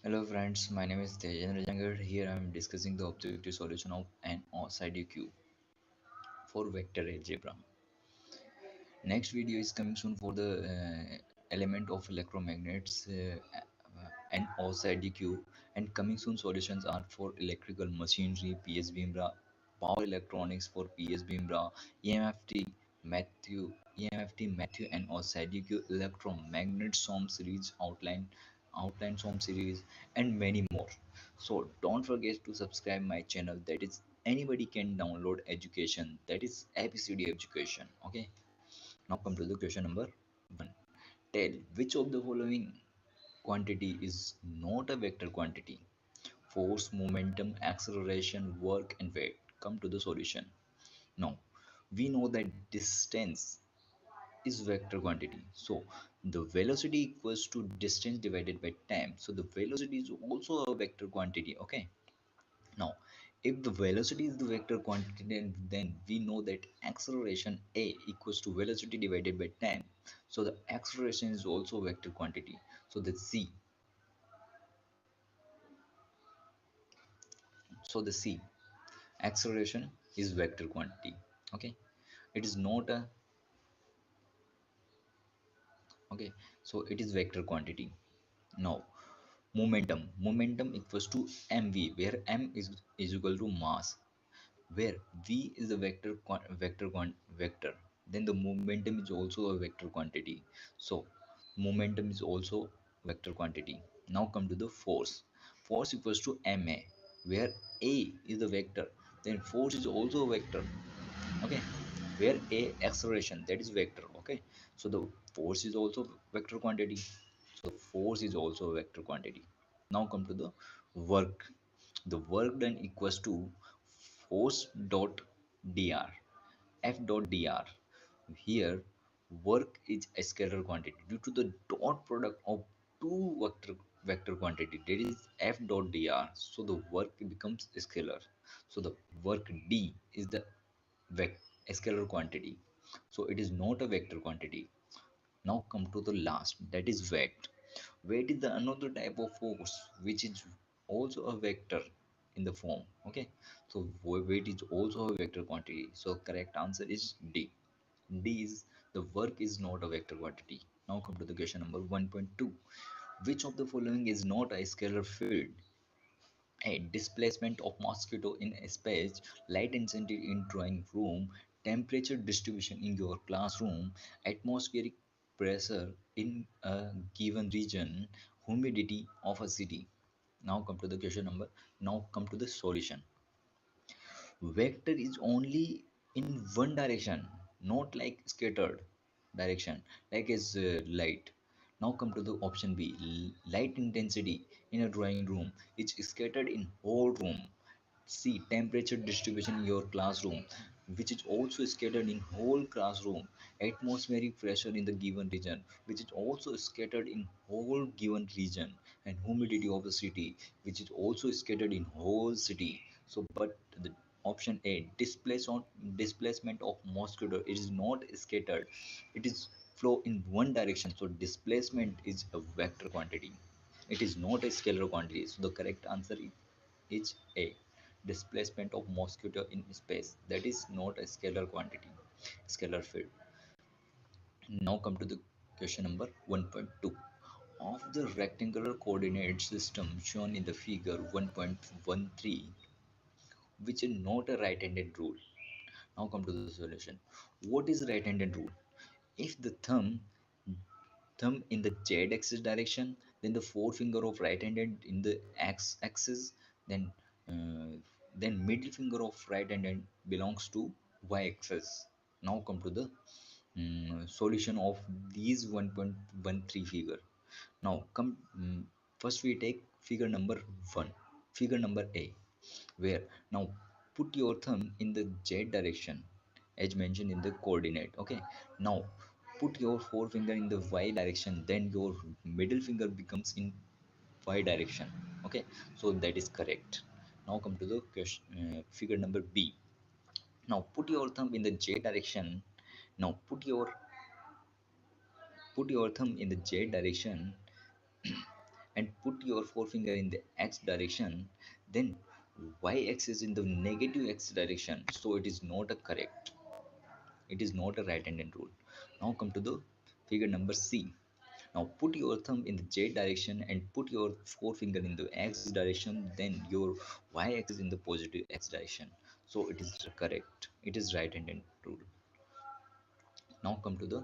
Hello friends, my name is Tejan Rajangar. Here I am discussing the objective solution of an Sadiku for vector algebra. Next video is coming soon for the element of electromagnets and Sadiku, and coming soon solutions are for electrical machinery, P.S.Bimbhra, power electronics for P.S.Bimbhra, EMFT, Matthew and Sadiku electromagnet SOM series outline SOM series, and many more. So don't forget to subscribe my channel. That is anybody can download education. That is ABCD education. Okay. Now come to the question number one. Tell which of the following quantity is not a vector quantity? Force, momentum, acceleration, work, and weight. Come to the solution. Now, we know that distance is vector quantity. So, the velocity equals to distance divided by time. So, the velocity is also a vector quantity. Okay. Now, if the velocity is the vector quantity, then we know that acceleration A equals to velocity divided by time. So the acceleration is also vector quantity. So the C acceleration is vector quantity. Okay, it is not a okay. So it is vector quantity. Now momentum equals to mv, where m is equal to mass, where v is the vector, then the momentum is also a vector quantity. So momentum is also vector quantity. Now come to the force equals to ma, where a is the vector, then force is also a vector. Okay, where a acceleration, that is vector. Okay, so the force is also vector quantity. So force is also a vector quantity. Now come to the work. The work done equals to force dot dr, f dot dr. Here work is a scalar quantity due to the dot product of two vector quantity, that is f dot dr. So the work becomes scalar. So the work d is the scalar quantity. So it is not a vector quantity. Now come to the last, that is weight. Weight is the another type of force which is also a vector in the form. Okay, so weight is also a vector quantity. So correct answer is D. D is the work is not a vector quantity. Now come to the question number 1.2. Which of the following is not a scalar field? A. Displacement of mosquito in a space, light intensity in drawing room, temperature distribution in your classroom, atmospheric pressure in a given region, humidity of a city. Now come to the question number. Now come to the solution. Vector is only in one direction, not like scattered direction, like is light. Now come to the option B. Light intensity in a drawing room is scattered in whole room. C. Temperature distribution in your classroom, which is also scattered in whole classroom. Atmospheric pressure in the given region, which is also scattered in whole given region. And humidity of the city, which is also scattered in whole city. So but the option A, displacement of mosquito, it is not scattered, it is flow in one direction. So displacement is a vector quantity, it is not a scalar quantity. So the correct answer is A, displacement of mosquito in space, that is not a scalar quantity, scalar field. Now come to the question number 1.2. Of the rectangular coordinate system shown in the figure 1.13, which is not a right-handed rule. Now come to the solution. What is right-handed rule? If the thumb in the z-axis direction, then the forefinger of right-handed in the x-axis, then middle finger of right-handed belongs to y-axis. Now come to the solution of these 1.13 figure. Now come first we take figure number 1, figure number A, where now put your thumb in the z direction as mentioned in the coordinate. Okay, now put your forefinger in the y direction, then your middle finger becomes in y direction. Okay, so that is correct. Now come to the question, figure number B. Now put your thumb in the z direction. Now put your thumb in the z direction and put your forefinger in the x direction, then y-axis in the negative x direction. So it is not a correct. It is not a right-handed rule. Now come to the figure number C. Now put your thumb in the z direction and put your forefinger in the x direction, then your y-axis in the positive x direction. So it is correct. It is right-handed rule. Now come to the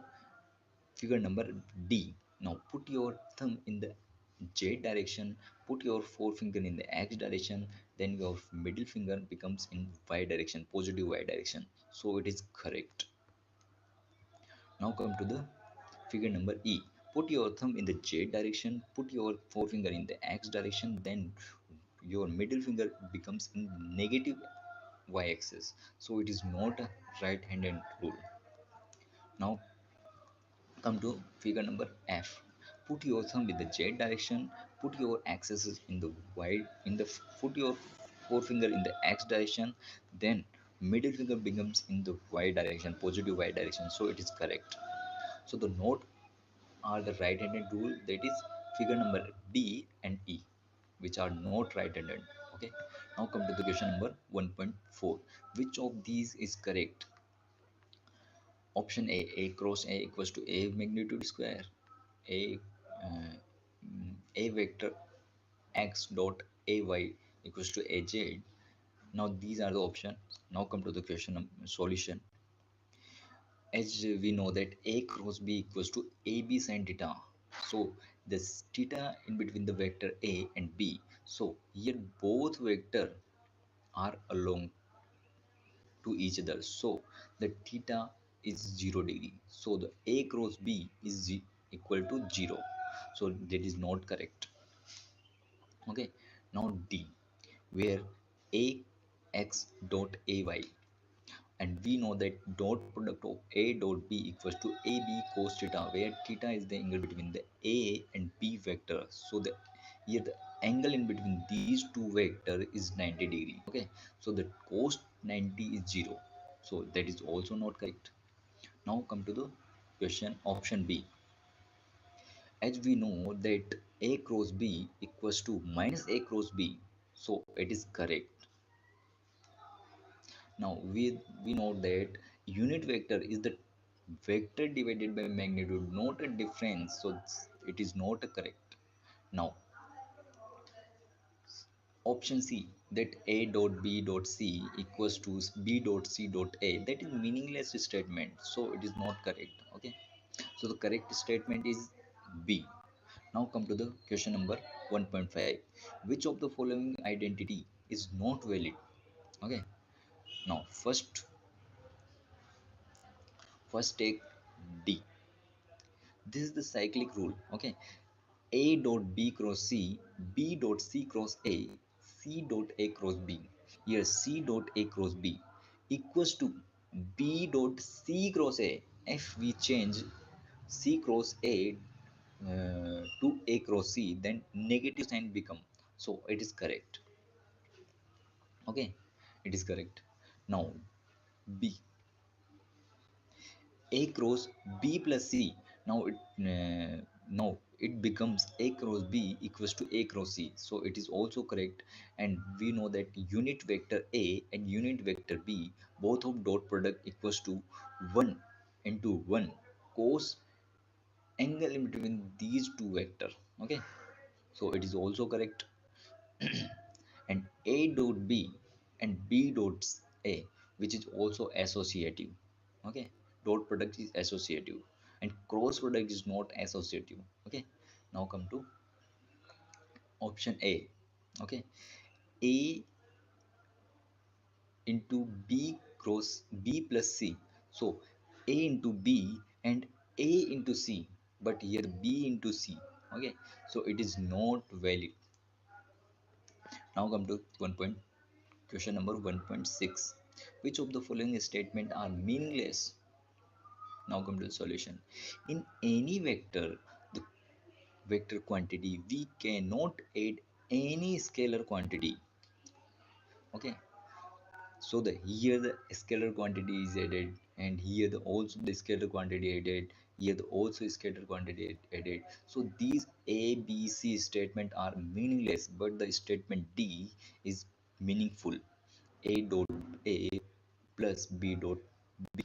figure number D. Now put your thumb in the Z direction, put your forefinger in the X direction, then your middle finger becomes in Y direction, positive Y direction. So it is correct. Now come to the figure number E. Put your thumb in the Z direction, put your forefinger in the X direction, then your middle finger becomes in negative Y axis. So it is not a right-handed rule. Now come to figure number F. Put your thumb in the Z direction, put your axis in the Y, put your forefinger in the X direction, then middle finger becomes in the Y direction, positive Y direction. So it is correct. So the note are the right-handed rule, that is figure number D and E, which are not right-handed. Okay. Now come to the question number 1.4. Which of these is correct? Option A cross A equals to A magnitude square, A A vector x dot ay equals to az. Now these are the options. Now come to the question solution. As we know that A cross B equals to AB sin theta. So this theta in between the vector A and B. So here both vector are along to each other. So the theta is 0 degree. So the A cross B is equal to 0. So that is not correct. Okay. Now D, where A x dot ay, and we know that dot product of A dot B equals to AB cos theta, where theta is the angle between the A and B vector. So the here the angle in between these two vector is 90 degree. Okay, so the cos 90 is 0. So that is also not correct. Now come to the question option B. As we know that A cross B equals to minus A cross B, so it is correct. Now we know that unit vector is the vector divided by magnitude, not a difference. So it is not correct. Now option C, that A dot B dot C equals to B dot C dot A, that is meaningless statement. So it is not correct. Okay. So the correct statement is B. Now come to the question number 1.5. Which of the following identity is not valid? Okay. Now first take D. This is the cyclic rule. Okay. A dot B cross C, B dot C cross A, C dot A cross B. Here C dot A cross B equals to B dot C cross A. If we change C cross A to A cross C, then negative sign become. So it is correct. Okay, it is correct. Now B, A cross B plus C. Now it becomes A cross B equals to A cross C. So it is also correct. And we know that unit vector A and unit vector B, both of dot product equals to 1 into 1 cos angle in between these two vector. Okay, so it is also correct. And A dot B and B dot A, which is also associative. Okay, dot product is associative and cross product is not associative. Okay, now come to option A. Okay, A into B cross B plus C. So A into B and A into C, but here B into C. Okay, so it is not valid. Now come to question number 1.6. Which of the following statement are meaningless? Now come to the solution. In any vector, the vector quantity, we cannot add any scalar quantity. Okay. So the here the scalar quantity is added, and here the also the scalar quantity added. here the also scatter quantity added. So these a b c statement are meaningless, but the statement d is meaningful. A dot a plus b dot b